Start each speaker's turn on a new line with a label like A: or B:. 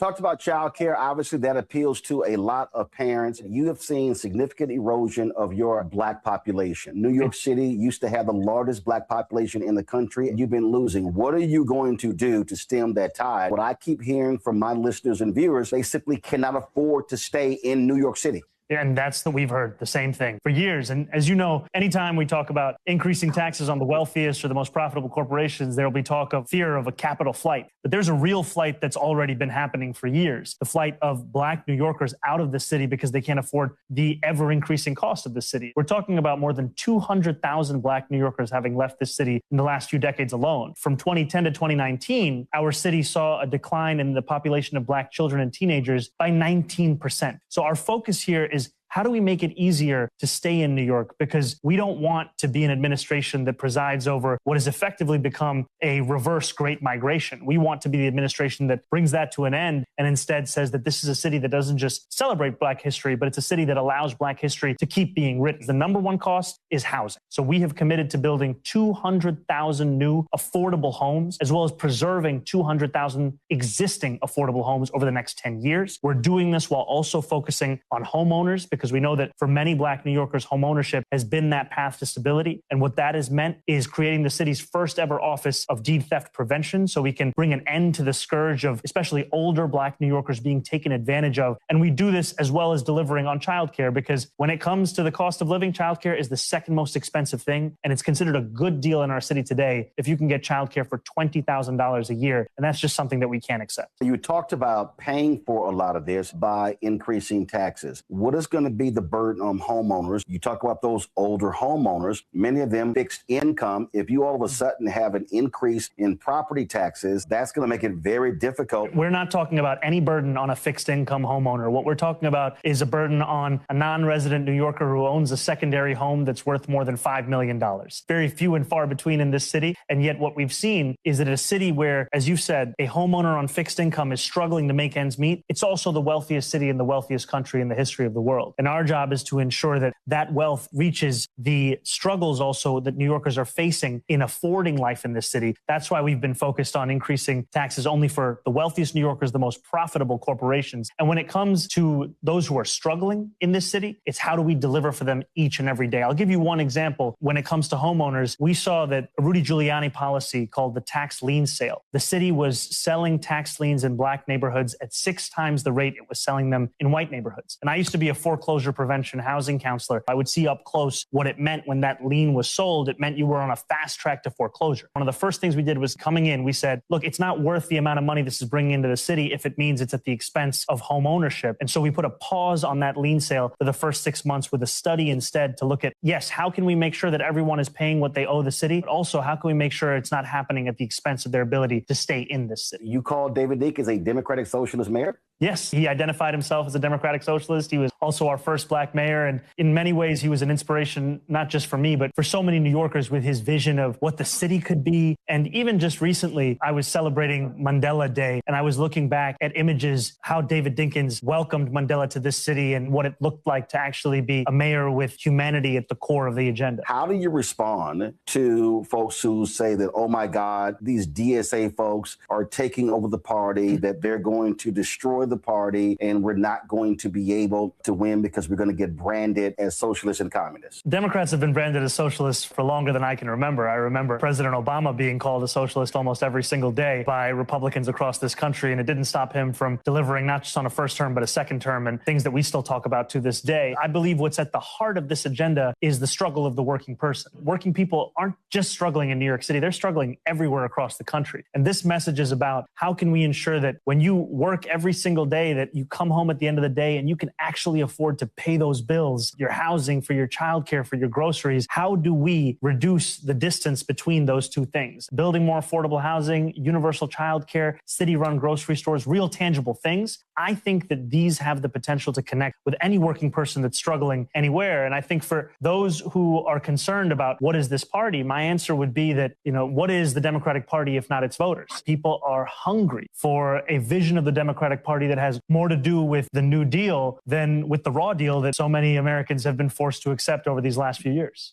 A: Talked about childcare. Obviously, that appeals to a lot of parents. You have seen significant erosion of your Black population. New York City used to have the largest Black population in the country, and you've been losing. What are you going to do to stem that tide? What I keep hearing from my listeners and viewers, they simply cannot afford to stay in New York City.
B: And we've heard the same thing for years. And as you know, anytime we talk about increasing taxes on the wealthiest or the most profitable corporations, there'll be talk of fear of a capital flight. But there's a real flight that's already been happening for years. The flight of Black New Yorkers out of the city because they can't afford the ever increasing cost of the city. We're talking about more than 200,000 Black New Yorkers having left this city in the last few decades alone. From 2010 to 2019, our city saw a decline in the population of Black children and teenagers by 19%. So our focus here is how do we make it easier to stay in New York? Because we don't want to be an administration that presides over what has effectively become a reverse Great Migration. We want to be the administration that brings that to an end and instead says that this is a city that doesn't just celebrate Black history, but it's a city that allows Black history to keep being written. The number one cost is housing. So we have committed to building 200,000 new affordable homes, as well as preserving 200,000 existing affordable homes over the next 10 years. We're doing this while also focusing on homeowners, because we know that for many Black New Yorkers, homeownership has been that path to stability. And what that has meant is creating the city's first ever office of deed theft prevention, so we can bring an end to the scourge of especially older Black New Yorkers being taken advantage of. And we do this as well as delivering on childcare, because when it comes to the cost of living, childcare is the second most expensive thing. And it's considered a good deal in our city today if you can get childcare for $20,000 a year. And that's just something that we can't accept.
A: You talked about paying for a lot of this by increasing taxes. What is going to be the burden on homeowners? You talk about those older homeowners, many of them fixed income. If you all of a sudden have an increase in property taxes, that's going to make it very difficult.
B: We're not talking about any burden on a fixed income homeowner. What we're talking about is a burden on a non-resident New Yorker who owns a secondary home that's worth more than $5 million. Very few and far between in this city. And yet what we've seen is that a city where, as you said, a homeowner on fixed income is struggling to make ends meet, it's also the wealthiest city in the wealthiest country in the history of the world. And our job is to ensure that that wealth reaches the struggles also that New Yorkers are facing in affording life in this city. That's why we've been focused on increasing taxes only for the wealthiest New Yorkers, the most profitable corporations. And when it comes to those who are struggling in this city, it's how do we deliver for them each and every day? I'll give you one example. When it comes to homeowners, we saw that a Rudy Giuliani policy called the tax lien sale. The city was selling tax liens in Black neighborhoods at 6 times the rate it was selling them in white neighborhoods. And I used to be a foreclosure prevention housing counselor. I would see up close what it meant when that lien was sold. It meant you were on a fast track to foreclosure. One of the first things we did was coming in, we said, look, it's not worth the amount of money this is bringing into the city if it means it's at the expense of home ownership. And so we put a pause on that lien sale for the first 6 months with a study instead to look at, yes, how can we make sure that everyone is paying what they owe the city? But also, how can we make sure it's not happening at the expense of their ability to stay in this city?
A: You called David Dick as a Democratic Socialist mayor?
B: Yes, he identified himself as a Democratic Socialist. He was also our first Black mayor. And in many ways, he was an inspiration, not just for me, but for so many New Yorkers with his vision of what the city could be. And even just recently, I was celebrating Mandela Day, and I was looking back at images, how David Dinkins welcomed Mandela to this city and what it looked like to actually be a mayor with humanity at the core of the agenda.
A: How do you respond to folks who say that, oh my God, these DSA folks are taking over the party, that they're going to destroy the party, and we're not going to be able to win because we're going to get branded as socialists and communists?
B: Democrats have been branded as socialists for longer than I can remember. I remember President Obama being called a socialist almost every single day by Republicans across this country, and it didn't stop him from delivering not just on a first term, but a second term, and things that we still talk about to this day. I believe what's at the heart of this agenda is the struggle of the working person. Working people aren't just struggling in New York City, they're struggling everywhere across the country. And this message is about how can we ensure that when you work every single day, that you come home at the end of the day and you can actually afford to pay those bills, your housing, for your childcare, for your groceries. How do we reduce the distance between those two things? Building more affordable housing, universal childcare, city-run grocery stores, real tangible things. I think that these have the potential to connect with any working person that's struggling anywhere. And I think for those who are concerned about what is this party, my answer would be that, what is the Democratic Party if not its voters? People are hungry for a vision of the Democratic Party that has more to do with the New Deal than with the raw deal that so many Americans have been forced to accept over these last few years.